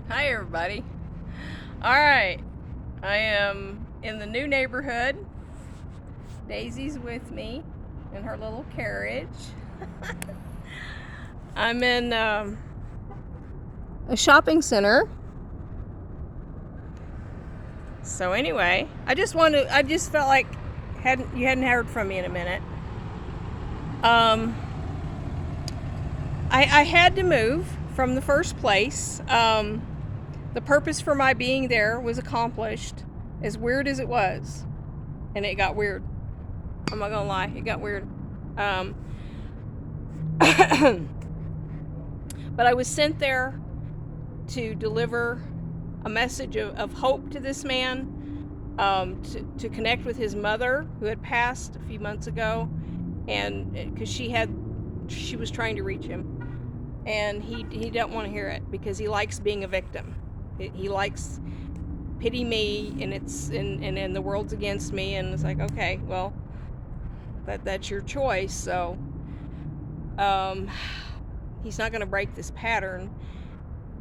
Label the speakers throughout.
Speaker 1: Hi, everybody. All right, I am in the new neighborhood. Daisy's with me in her little carriage. I'm in a shopping center. So anyway, I just felt like you hadn't heard from me in a minute. Um, I had to move from the first place. The purpose for my being there was accomplished, as weird as it was, and it got weird. I'm not gonna lie, it got weird. But I was sent there to deliver a message of hope to this man, to connect with his mother, who had passed a few months ago, and because she was trying to reach him, and he didn't want to hear it because he likes being a victim. He likes pity me, and the world's against me, and it's like, okay, well, that's your choice. So he's not going to break this pattern,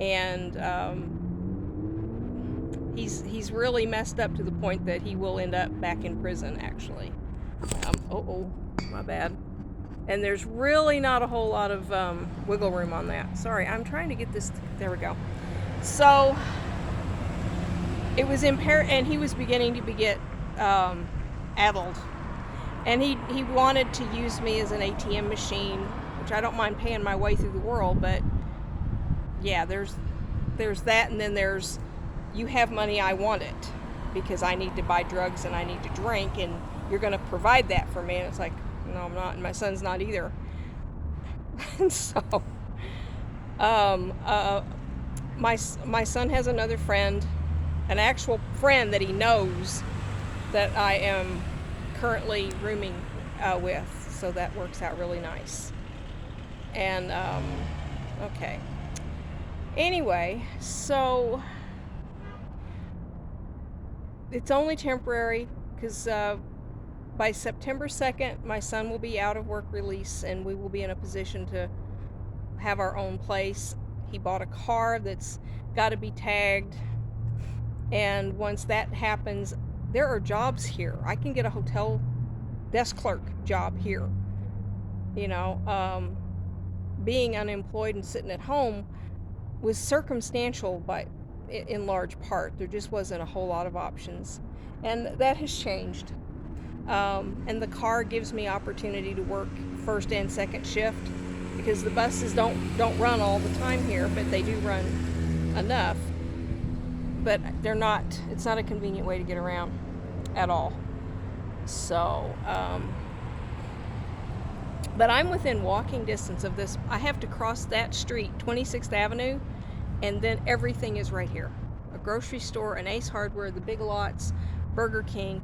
Speaker 1: and he's really messed up to the point that he will end up back in prison, actually. My bad. And there's really not a whole lot of wiggle room on that. Sorry, I'm trying to get this. There we go. So it was impaired, and he was beginning to get addled, and he wanted to use me as an ATM machine, which I don't mind paying my way through the world, but yeah, there's that, and then there's, you have money, I want it, because I need to buy drugs and I need to drink, and you're going to provide that for me. And it's like, no, I'm not, and my son's not either. And so my son has another friend, an actual friend that he knows that I am currently rooming with, so that works out really nice. And okay, anyway, so it's only temporary, because by September 2nd my son will be out of work release, and we will be in a position to have our own place. He bought a car that's got to be tagged, and once that happens, there are jobs here. I can get a hotel desk clerk job here. Being unemployed and sitting at home was circumstantial, but in large part there just wasn't a whole lot of options, and that has changed. And the car gives me opportunity to work first and second shift, because the buses don't run all the time here, but they do run enough. But it's not a convenient way to get around at all. So, but I'm within walking distance of this. I have to cross that street, 26th Avenue, and then everything is right here. A grocery store, an Ace Hardware, the Big Lots, Burger King.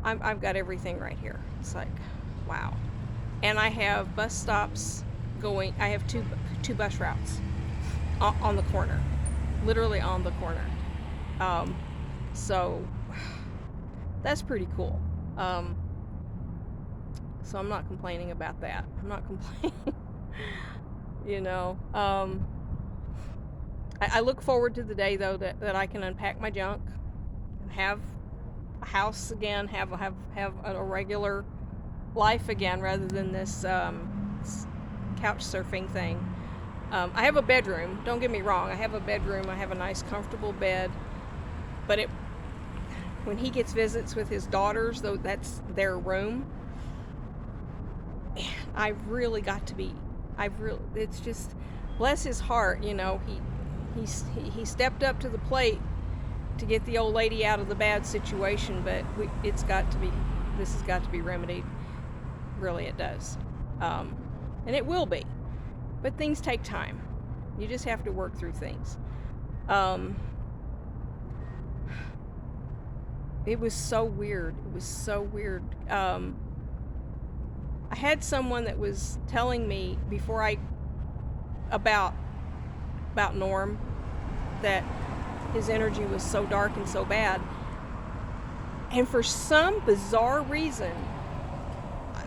Speaker 1: I've got everything right here. It's like, wow. And I have bus stops going. I have two bus routes on the corner, literally on the corner. So that's pretty cool. So I'm not complaining about that. I'm not complaining. I look forward to the day, though, that I can unpack my junk and have a house again, have a regular life again, rather than this couch surfing thing. I have a bedroom. Don't get me wrong. I have a bedroom. I have a nice, comfortable bed. But when he gets visits with his daughters, though, that's their room. It's just, bless his heart, he stepped up to the plate to get the old lady out of the bad situation, but this has got to be remedied. Really, it does. And it will be. But things take time. You just have to work through things. It was so weird. I had someone that was telling me before about Norm, that his energy was so dark and so bad. And for some bizarre reason,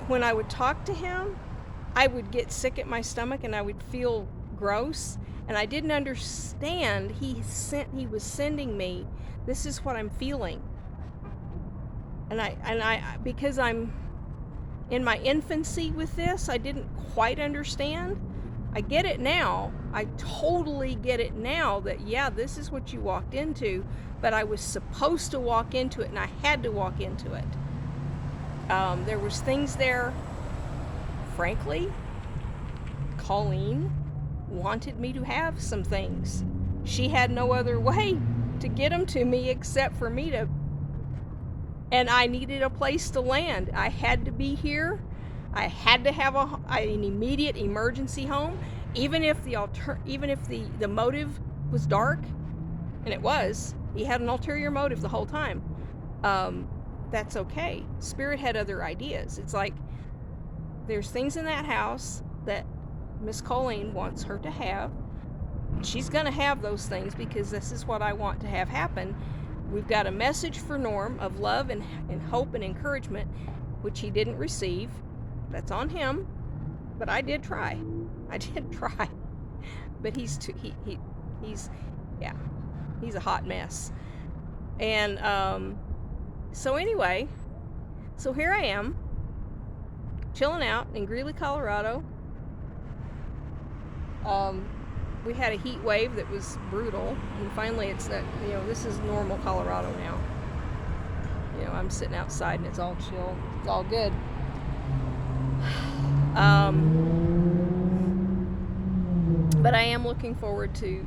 Speaker 1: when I would talk to him, I would get sick at my stomach and I would feel gross. And I didn't understand. He was sending me, this is what I'm feeling. And I because I'm in my infancy with this, I didn't quite understand. I get it now. I totally get it now that, yeah, this is what you walked into, but I was supposed to walk into it, and I had to walk into it. There was things there, frankly, Colleen wanted me to have some things. She had no other way to get them to me except for me to, and I needed a place to land. I had to be here. I had to have an immediate emergency home, even if the motive was dark, and it was. He had an ulterior motive the whole time. That's okay. Spirit had other ideas. It's like there's things in that house that Miss Colleen wants her to have. She's going to have those things because this is what I want to have happen. We've got a message for Norm of love and hope and encouragement, which he didn't receive. That's on him, but I did try. But he's a hot mess. And so anyway, so here I am, chilling out in Greeley, Colorado. We had a heat wave that was brutal, and finally it's not, this is normal Colorado now. I'm sitting outside and it's all chill. It's all good. But I am looking forward to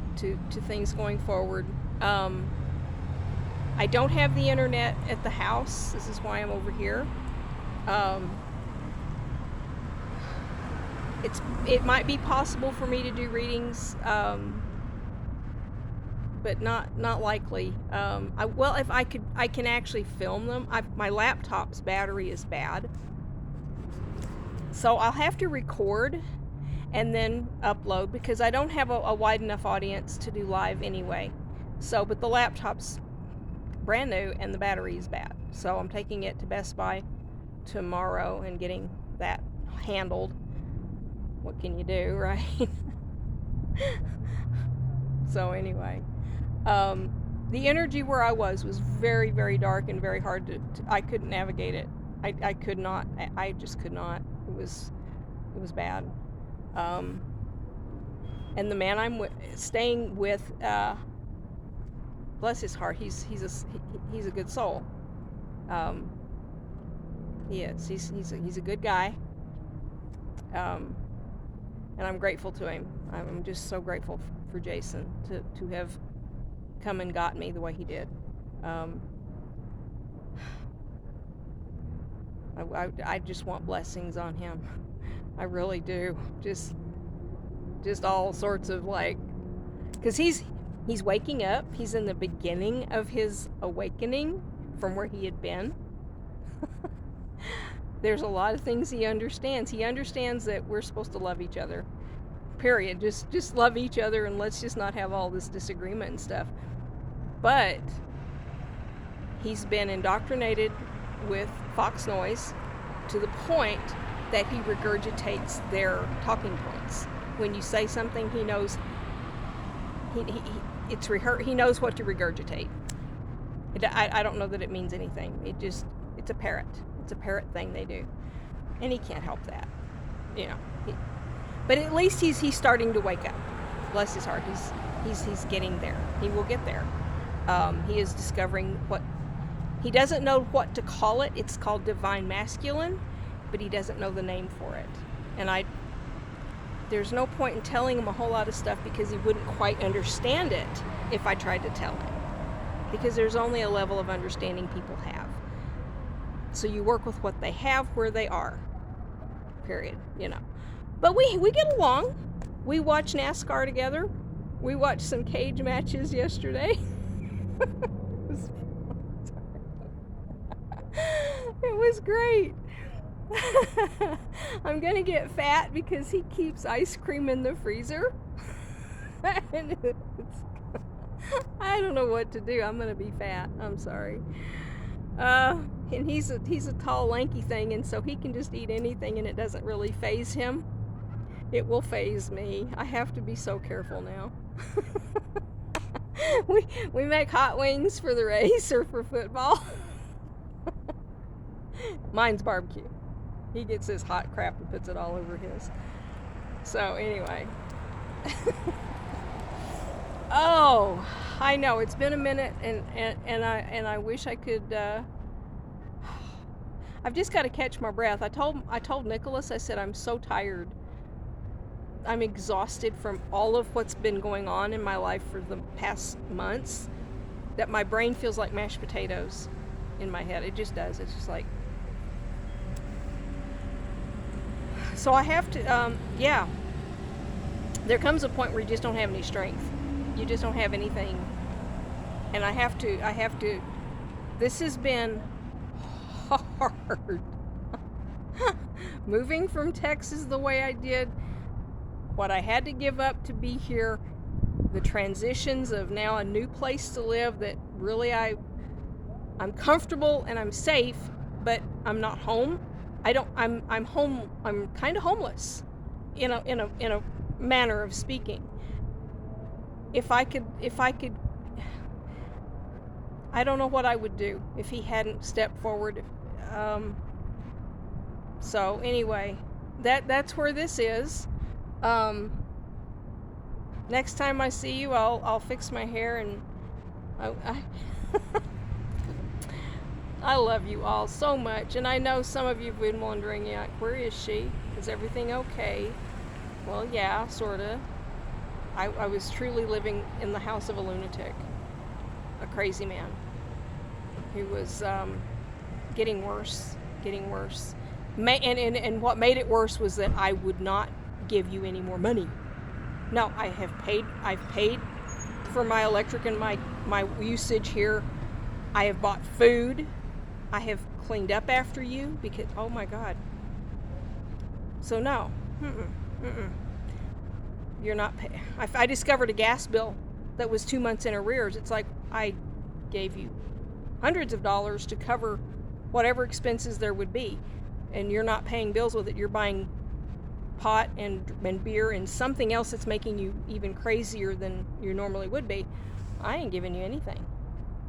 Speaker 1: things going forward. I don't have the internet at the house. This is why I'm over here. It might be possible for me to do readings, but not likely. If I can actually film them. My laptop's battery is bad, so I'll have to record and then upload because I don't have a wide enough audience to do live anyway. So, but the laptop's brand new and the battery is bad, so I'm taking it to Best Buy tomorrow and getting that handled. What can you do, right? So anyway, the energy where I was very, very dark and very hard to I couldn't navigate it. I could not. I just could not. It was bad. And the man I'm staying with, bless his heart, he's a good soul. He is. He's a good guy. And I'm grateful to him. I'm just so grateful for Jason to have come and got me the way he did. I just want blessings on him. I really do. Just all sorts of because he's waking up. He's in the beginning of his awakening from where he had been. There's a lot of things he understands. He understands that we're supposed to love each other. Period. Just love each other, and let's just not have all this disagreement and stuff. But he's been indoctrinated with Fox noise to the point that he regurgitates their talking points. When you say something, he knows he knows what to regurgitate. I don't know that it means anything. It's a parrot. It's a parrot thing they do, and he can't help that, but at least he's starting to wake up. Bless his heart. He's getting there. He will get there. He is discovering what he doesn't know what to call it. It's called divine masculine, but he doesn't know the name for it. And there's no point in telling him a whole lot of stuff because he wouldn't quite understand it if I tried to tell him, because there's only a level of understanding people have. So you work with what they have where they are, period, But we get along. We watch NASCAR together. We watched some cage matches yesterday. It was great. I'm going to get fat because he keeps ice cream in the freezer. And I don't know what to do. I'm going to be fat. I'm sorry. And he's a tall, lanky thing, and so he can just eat anything, and it doesn't really faze him. It will phase me. I have to be so careful now. we make hot wings for the race or for football. Mine's barbecue. He gets his hot crap and puts it all over his. So anyway. Oh, I know it's been a minute, and I wish I could. I've just got to catch my breath. I told Nicholas, I said, I'm so tired. I'm exhausted from all of what's been going on in my life for the past months, that my brain feels like mashed potatoes in my head. It just does. It's just like. So I have to, yeah. There comes a point where you just don't have any strength. You just don't have anything. And I have to, this has been hard. Moving from Texas the way I did, what I had to give up to be here, the transitions of now a new place to live that really I'm comfortable and I'm safe, but I'm not home. I'm home. I'm kind of homeless in a manner of speaking. If I could, I don't know what I would do if he hadn't stepped forward. So anyway, that's where this is. Next time I see you, I'll fix my hair, and I love you all so much, and I know some of you've been wondering, yeah, where is she? Is everything okay? Well, yeah, sorta. I was truly living in the house of a lunatic, a crazy man, who was getting worse. And what made it worse was that I would not give you any more money. No, I've paid for my electric and my usage here. I have bought food. I have cleaned up after you because, oh my God. So no, you're not paying. I discovered a gas bill that was 2 months in arrears. It's like I gave you hundreds of dollars to cover whatever expenses there would be, and you're not paying bills with it. You're buying pot and beer and something else that's making you even crazier than you normally would be. I ain't giving you anything.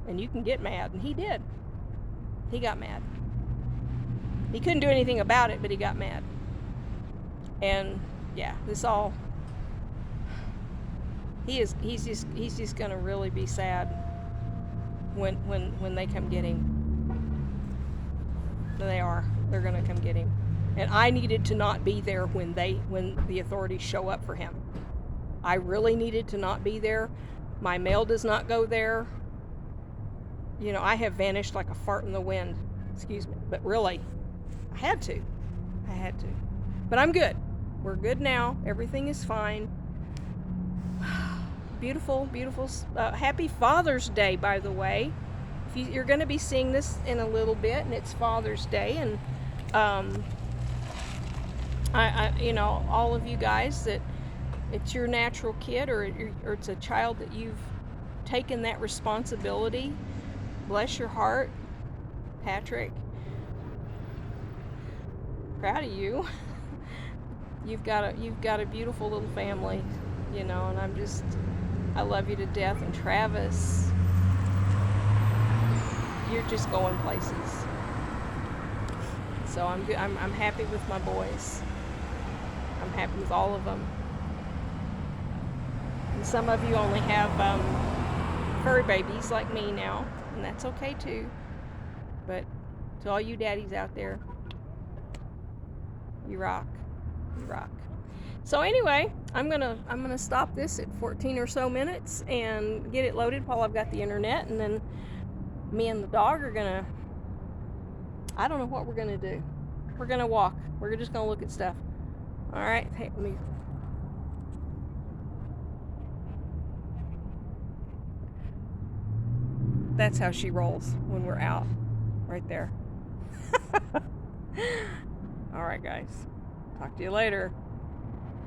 Speaker 1: And you can get mad. And he did. He got mad. He couldn't do anything about it, but he got mad. And yeah, this all, he's just gonna really be sad when they come get him. They're gonna come get him. And I needed to not be there when the authorities show up for him. I really needed to not be there. My mail does not go there. You know, I have vanished like a fart in the wind. Excuse me. But really, I had to. But I'm good. We're good now. Everything is fine. Beautiful. Happy Father's Day, by the way. You're going to be seeing this in a little bit, and it's Father's Day. And I all of you guys, that it's your natural kid or it's a child that you've taken that responsibility. Bless your heart, Patrick. Proud of you. You've got a beautiful little family, and I love you to death. And Travis, you're just going places. So I'm good. I'm happy with my boys. I'm happy with all of them. And some of you only have furry babies like me now, and that's okay too. But to all you daddies out there, you rock. So anyway, I'm gonna stop this at 14 or so minutes and get it loaded while I've got the internet, and then me and the dog are gonna, I don't know what we're gonna do. We're gonna walk. We're just gonna look at stuff. All right. Hey, let me. That's how she rolls when we're out, right there. All right, guys. Talk to you later.